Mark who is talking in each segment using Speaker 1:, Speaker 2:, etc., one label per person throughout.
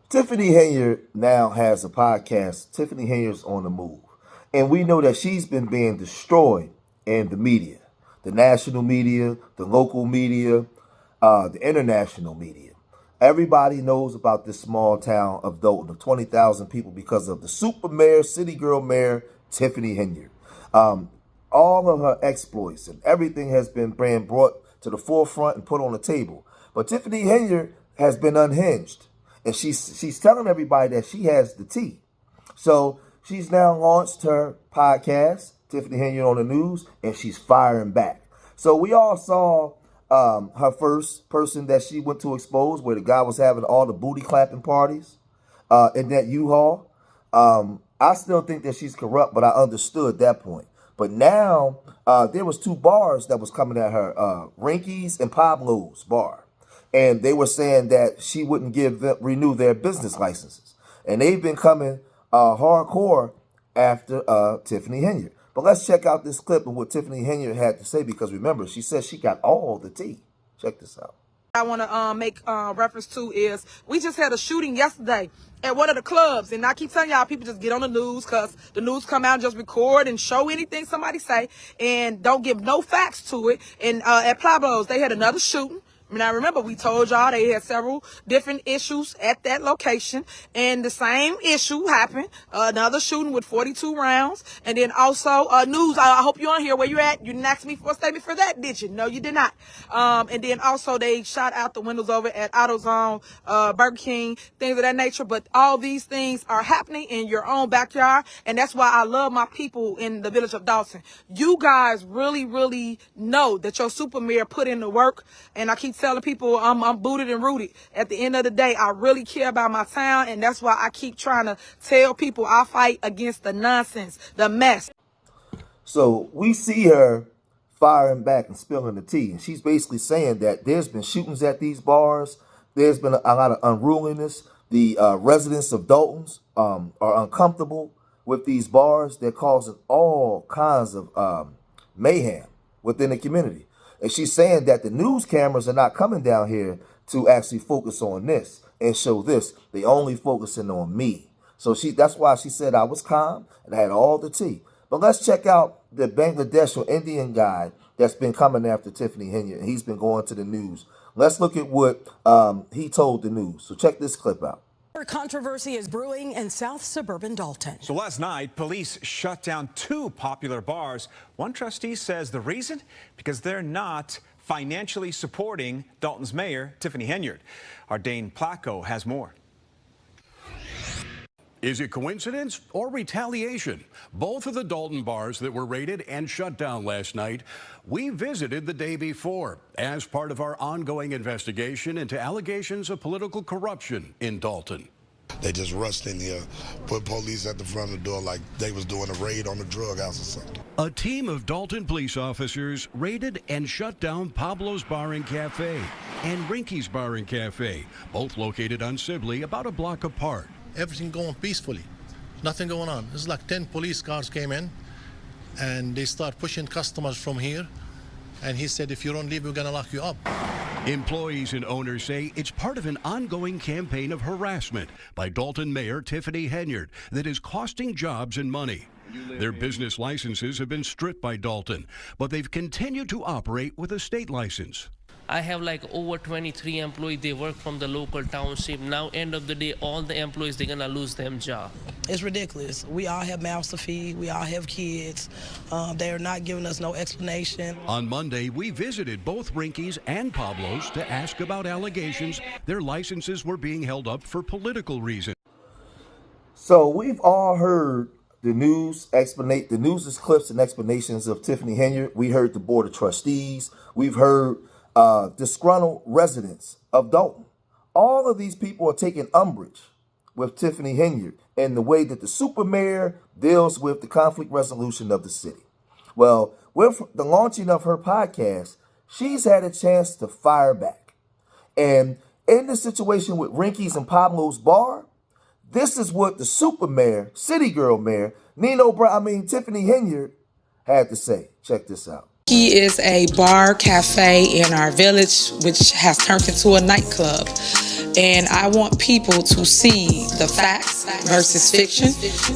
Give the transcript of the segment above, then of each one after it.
Speaker 1: Tiffany Henyard now has a podcast. Tiffany Henyard's on the move. And we know that she's been being destroyed in the media, the national media, the local media, the international media. Everybody knows about this small town of Dalton of 20,000 people because of the super mayor, city girl mayor, Tiffany Henyard. All of her exploits and everything has been brought to the forefront and put on the table. But Tiffany Henyard has been unhinged. And she's telling everybody that she has the tea. So she's now launched her podcast, Tiffany Henyard on the News, and she's firing back. So we all saw her first person that she went to expose, where the guy was having all the booty clapping parties in that U-Haul. I still think that she's corrupt, but I understood that point. But now there was two bars that was coming at her, Rinky's and Pablo's bar. And they were saying that she wouldn't renew their business licenses. And they've been coming hardcore after Tiffany Henyard. But let's check out this clip of what Tiffany Henyard had to say, because remember, she said she got all the tea. Check this out.
Speaker 2: I want to make reference to is we just had a shooting yesterday at one of the clubs, and I keep telling y'all, people just get on the news because the news come out and just record and show anything somebody say and don't give no facts to it. And at Pablo's, they had another shooting. Now, remember, we told y'all they had several different issues at that location, and the same issue happened. Another shooting with 42 rounds, and then also news. I hope you're on here. Where you at? You didn't ask me for a statement for that, did you? No, you did not. And then also they shot out the windows over at AutoZone, Burger King, things of that nature. But all these things are happening in your own backyard, and that's why I love my people in the village of Dalton. You guys really, really know that your super mayor put in the work, and I keep telling people I'm booted and rooted. At the end of the day, I really care about my town, and that's why I keep trying to tell people I fight against the nonsense, the mess.
Speaker 1: So we see her firing back and spilling the tea, and she's basically saying that there's been shootings at these bars. There's been a lot of unruliness. The residents of Dalton's are uncomfortable with these bars. They're causing all kinds of mayhem within the community. And she's saying that the news cameras are not coming down here to actually focus on this and show this. They only focusing on me. So that's why she said I was calm and I had all the tea. But let's check out the Bangladesh or Indian guy that's been coming after Tiffany Henyard. He's been going to the news. Let's look at what he told the news. So check this clip out.
Speaker 3: Controversy is brewing in South suburban Dalton.
Speaker 4: So last night, police shut down two popular bars. One trustee says the reason? Because they're not financially supporting Dalton's mayor, Tiffany Henyard. Our Dane Placco has more.
Speaker 5: Is it coincidence or retaliation? Both of the Dalton bars that were raided and shut down last night, we visited the day before as part of our ongoing investigation into allegations of political corruption in Dalton.
Speaker 6: They just rushed in here, put police at the front of the door like they was doing a raid on the drug house or something.
Speaker 5: A team of Dalton police officers raided and shut down Pablo's Bar and Cafe and Rinky's Bar and Cafe, both located on Sibley, about a block apart.
Speaker 7: Everything going peacefully, nothing going on. It's like 10 police cars came in and they start pushing customers from here, and he said, if you don't leave, we're gonna lock you up.
Speaker 5: Employees and owners say it's part of an ongoing campaign of harassment by Dalton Mayor Tiffany Henyard that is costing jobs and money. Their business licenses have been stripped by Dalton, but they've continued to operate with a state license.
Speaker 8: I have like over 23 employees. They work from the local township. Now, end of the day, all the employees, they're gonna lose their job.
Speaker 9: It's ridiculous. We all have mouths to feed. We all have kids. They're not giving us no explanation.
Speaker 5: On Monday, we visited both Rinky's and Pablo's to ask about allegations their licenses were being held up for political reasons.
Speaker 1: So we've all heard the news clips and explanations of Tiffany Henyard. We heard the board of trustees. We've heard disgruntled residents of Dalton. All of these people are taking umbrage with Tiffany Henyard and the way that the super mayor deals with the conflict resolution of the city. Well, with the launching of her podcast, she's had a chance to fire back. And in the situation with Rinky's and Pablo's bar, this is what the super mayor, city girl mayor, Tiffany Henyard had to say. Check this out.
Speaker 2: He is a bar cafe in our village, which has turned into a nightclub. And I want people to see the facts versus fiction.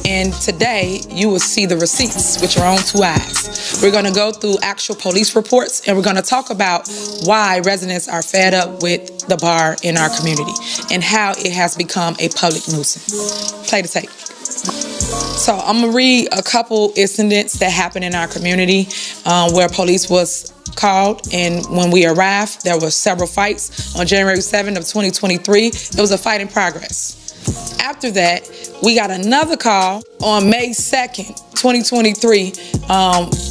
Speaker 2: And today you will see the receipts with your own two eyes. We're going to go through actual police reports, and we're going to talk about why residents are fed up with the bar in our community and how it has become a public nuisance. Play the tape. So I'm gonna read a couple incidents that happened in our community where police was called, and when we arrived, there were several fights. On January 7th of 2023, there was a fight in progress. After that, we got another call on May 2nd, 2023,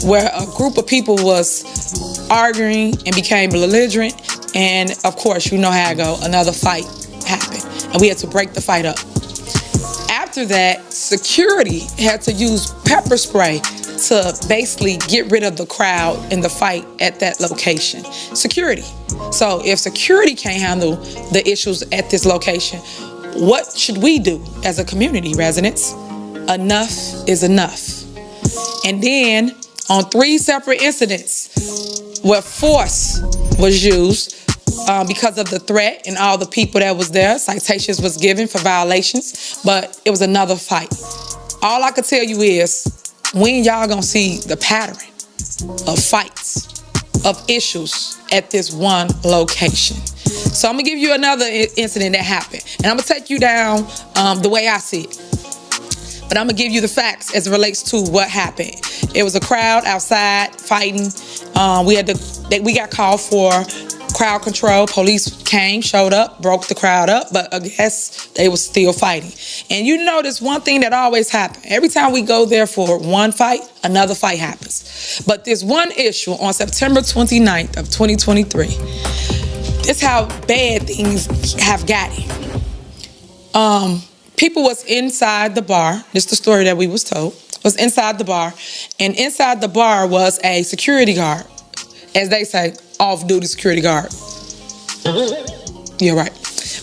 Speaker 2: where a group of people was arguing and became belligerent, and of course, you know how it go, another fight happened, and we had to break the fight up. After that, security had to use pepper spray to basically get rid of the crowd in the fight at that location. Security. So if security can't handle the issues at this location, what should we do as a community, residents? Enough is enough. And then on 3 separate incidents where force was used, because of the threat and all the people that was there, citations was given for violations, but it was another fight. All I could tell you is, when y'all gonna see the pattern of fights, of issues at this one location? So I'm gonna give you another incident that happened, and I'm gonna take you down the way I see it. But I'm gonna give you the facts as it relates to what happened. It was a crowd outside fighting. We got called for crowd control. Police came, showed up, broke the crowd up, but I guess they was still fighting. And you notice one thing that always happens. Every time we go there for one fight, another fight happens. But this one issue on September 29th of 2023, this how bad things have gotten. People was inside the bar. This is the story that we was told. Was inside the bar, and inside the bar was a security guard, as they say, off-duty security guard. Yeah, right.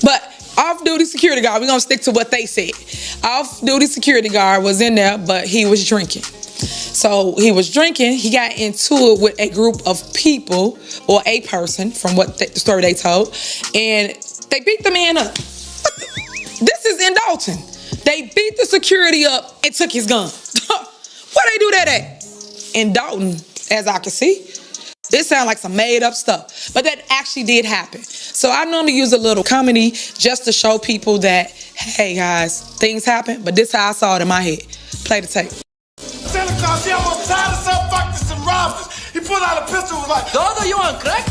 Speaker 2: But off-duty security guard, we're gonna stick to what they said. Off-duty security guard was in there, but he was drinking. So he was drinking, he got into it with a group of people, or a person, from what the story they told, and they beat the man up. This is in Dalton. They beat the security up and took his gun. Where they do that at? In Dalton, as I can see. It sounds like some made up stuff, but that actually did happen. So I normally use a little comedy just to show people that, hey guys, things happen, but this is how I saw it in my head. Play the tape.
Speaker 10: Santa Claus, he almost tied us up, fucked us and robbed us. He pulled out a pistol and was like, Dodo, you on crack?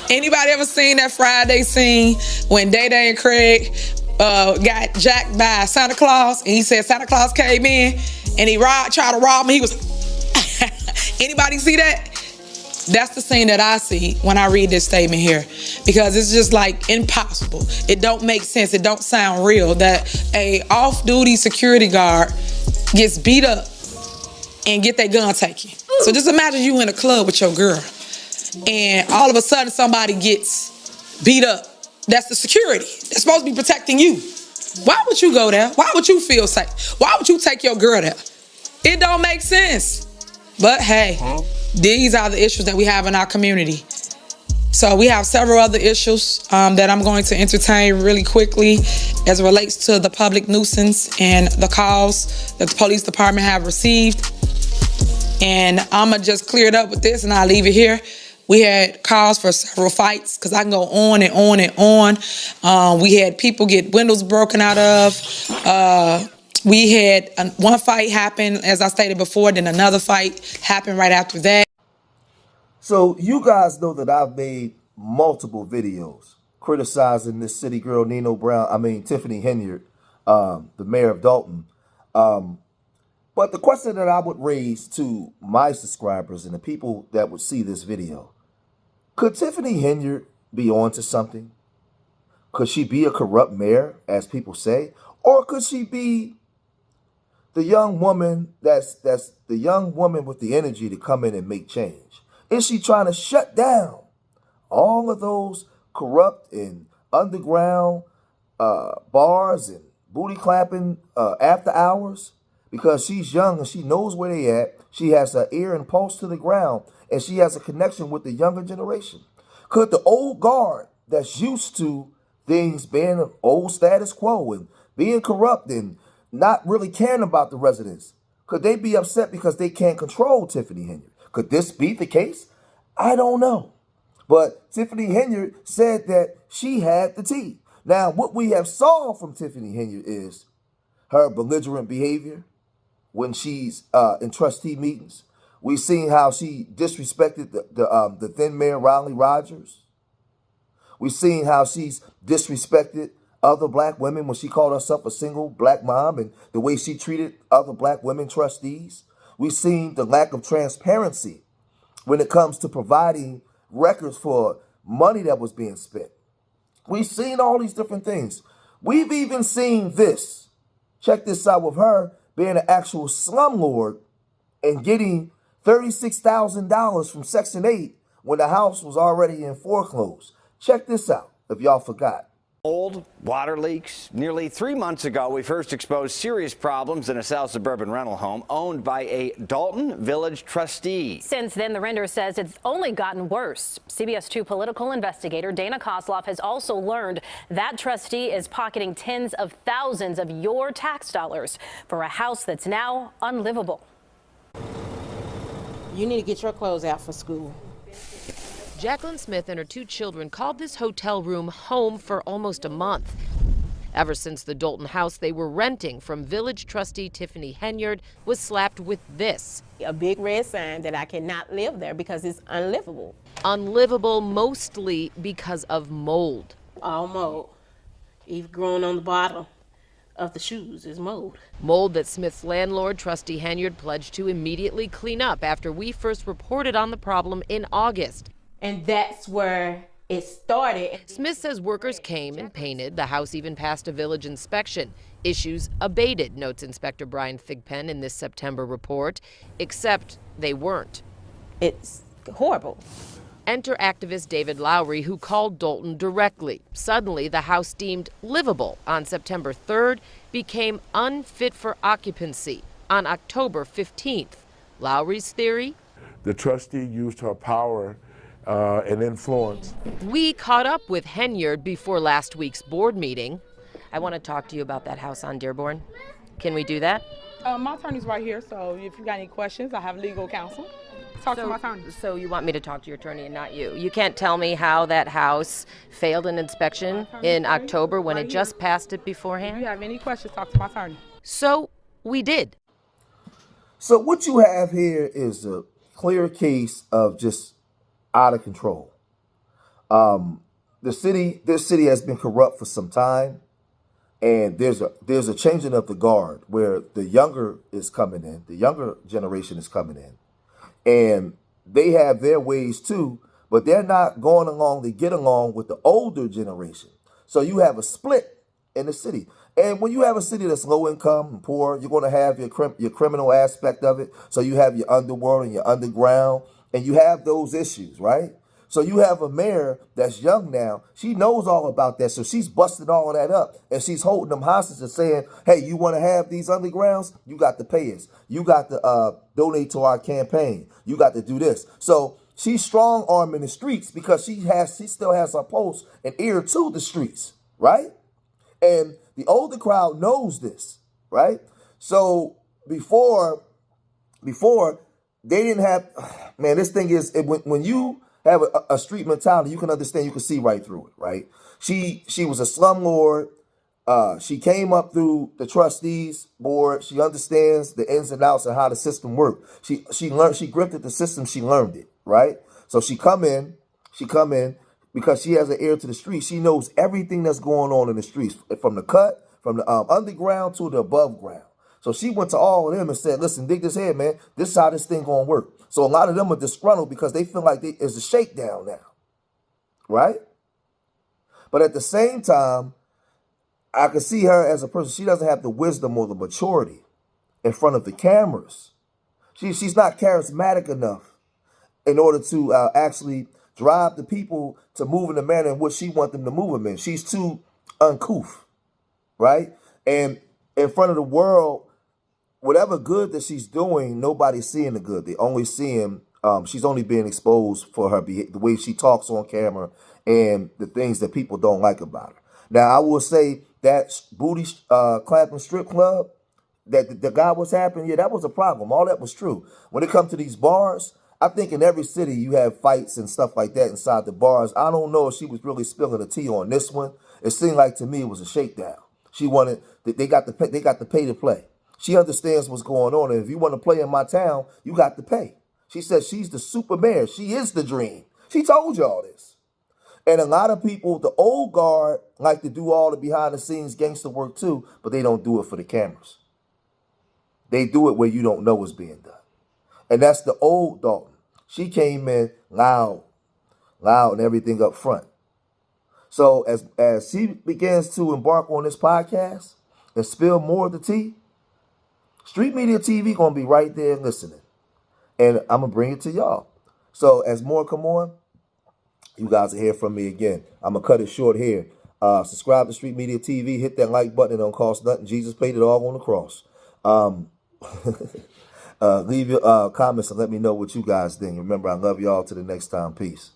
Speaker 2: Anybody ever seen that Friday scene when Day Day and Craig got jacked by Santa Claus, and he said Santa Claus came in and he tried to rob him? He was... Anybody see that? That's the scene that I see when I read this statement here, because it's just like impossible. It don't make sense. It don't sound real that a off-duty security guard gets beat up and get their gun taken. So just imagine you in a club with your girl, and all of a sudden somebody gets beat up. That's the security. They're supposed to be protecting you. Why would you go there? Why would you feel safe? Why would you take your girl there? It don't make sense. But hey, these are the issues that we have in our community. So we have several other issues that I'm going to entertain really quickly as it relates to the public nuisance and the calls that the police department have received. And I'm going to just clear it up with this, and I'll leave it here. We had calls for several fights, because I can go on and on and on. We had people get windows broken out of. We had one fight happen, as I stated before, then another fight happened right after that.
Speaker 1: So you guys know that I've made multiple videos criticizing this city girl, Tiffany Henyard, the mayor of Dalton. But the question that I would raise to my subscribers and the people that would see this video, could Tiffany Henyard be onto something? Could she be a corrupt mayor, as people say? Or could she be the young woman that's the young woman with the energy to come in and make change? Is she trying to shut down all of those corrupt and underground bars and booty clapping after hours? Because she's young and she knows where they at. She has her ear and pulse to the ground, and she has a connection with the younger generation. Could the old guard that's used to things being an old status quo and being corrupt and not really caring about the residents, could they be upset because they can't control Tiffany Henyard? Could this be the case? I don't know. But Tiffany Henyard said that she had the tea. Now, what we have saw from Tiffany Henyard is her belligerent behavior when she's in trustee meetings. We've seen how she disrespected the then Mayor Ronnie Rogers. We've seen how she's disrespected other black women when she called herself a single black mom and the way she treated other black women trustees. We've seen the lack of transparency when it comes to providing records for money that was being spent. We've seen all these different things. We've even seen this. Check this out, with her being an actual slumlord and getting $36,000 from Section 8 when the house was already in foreclosure. Check this out, if y'all forgot.
Speaker 11: Old water leaks. Nearly 3 months ago, we first exposed serious problems in a South suburban rental home owned by a Dalton Village trustee.
Speaker 12: Since then, the renter says it's only gotten worse. CBS 2 political investigator Dana Kozloff has also learned that trustee is pocketing tens of thousands of your tax dollars for a house that's now unlivable.
Speaker 13: You need to get your clothes out for school.
Speaker 14: Jacqueline Smith and her 2 children called this hotel room home for almost a month. Ever since the Dalton house they were renting from village trustee Tiffany Henyard was slapped with this.
Speaker 13: A big red sign that I cannot live there because it's unlivable.
Speaker 14: Unlivable mostly because of mold.
Speaker 13: All mold. Even growing on the bottom of the shoes is mold.
Speaker 14: Mold that Smith's landlord, trustee Henyard, pledged to immediately clean up after we first reported on the problem in August.
Speaker 13: And that's where it started.
Speaker 14: Smith says workers came and painted. The house even passed a village inspection. Issues abated, notes Inspector Brian Thigpen in this September report, except they weren't.
Speaker 13: It's horrible.
Speaker 14: Enter activist David Lowry, who called Dalton directly. Suddenly, the house deemed livable on September 3rd became unfit for occupancy on October 15th. Lowry's theory?
Speaker 15: The trustee used her power and influence.
Speaker 14: We caught up with Henyard before last week's board meeting. I want to talk to you about that house on Dearborn. Can we do that?
Speaker 2: My attorney's right here, so if you got any questions, I have legal counsel. Talk to my attorney.
Speaker 14: So you want me to talk to your attorney and not you? You can't tell me how that house failed an inspection in October when it just passed it beforehand?
Speaker 2: If you have any questions, talk to my attorney.
Speaker 14: So we did.
Speaker 1: So what you have here is a clear case of just out of control. This city has been corrupt for some time, and there's a changing of the guard where the younger is coming in, the younger generation is coming in, and they have their ways too, but they're not going along to get along with the older generation. So you have a split in the city. And when you have a city that's low income and poor, you're going to have your criminal aspect of it. So you have your underworld and your underground, and you have those issues, right? So you have a mayor that's young now. She knows all about that. So she's busting all of that up, and she's holding them hostage and saying, hey, you want to have these undergrounds? You got to pay us. You got to donate to our campaign. You got to do this. So she's strong arming the streets because she still has her pulse and ear to the streets, right? And the older crowd knows this, right? So before they didn't have, man, this thing is, when you have a street mentality, you can understand, you can see right through it, right? She was a slumlord. She came up through the trustees board. She understands the ins and outs of how the system worked. She learned, she grifted the system, she learned it, right? So she come in because she has an ear to the street. She knows everything that's going on in the streets, from the cut, from the underground to the above ground. So she went to all of them and said, listen, dig this head, man. This is how this thing gonna work. So a lot of them are disgruntled because they feel like it's a shakedown now, right? But at the same time, I can see her as a person. She doesn't have the wisdom or the maturity in front of the cameras. She's not charismatic enough in order to actually drive the people to move in the manner in which she wants them to move them in. She's too uncouth, right? And in front of the world, whatever good that she's doing, nobody's seeing the good. They only seeing She's only being exposed for her the way she talks on camera and the things that people don't like about her. Now, I will say that booty clapping strip club that the guy was happening, yeah, that was a problem. All that was true. When it comes to these bars, I think in every city you have fights and stuff like that inside the bars. I don't know if she was really spilling the tea on this one. It seemed like to me it was a shakedown. She wanted they got to pay to play. She understands what's going on, and if you want to play in my town, you got to pay. She says she's the super mayor. She is the dream. She told you all this. And a lot of people, the old guard, like to do all the behind the scenes gangster work too, but they don't do it for the cameras. They do it where you don't know what's being done. And that's the old Dalton. She came in loud and everything up front. So as she begins to embark on this podcast and spill more of the tea, Street Media TV going to be right there listening. And I'm going to bring it to y'all. So as more come on, you guys will hear from me again. I'm going to cut it short here. Subscribe to Street Media TV. Hit that like button. It don't cost nothing. Jesus paid it all on the cross. Leave your comments and let me know what you guys think. Remember, I love y'all. Till the next time. Peace.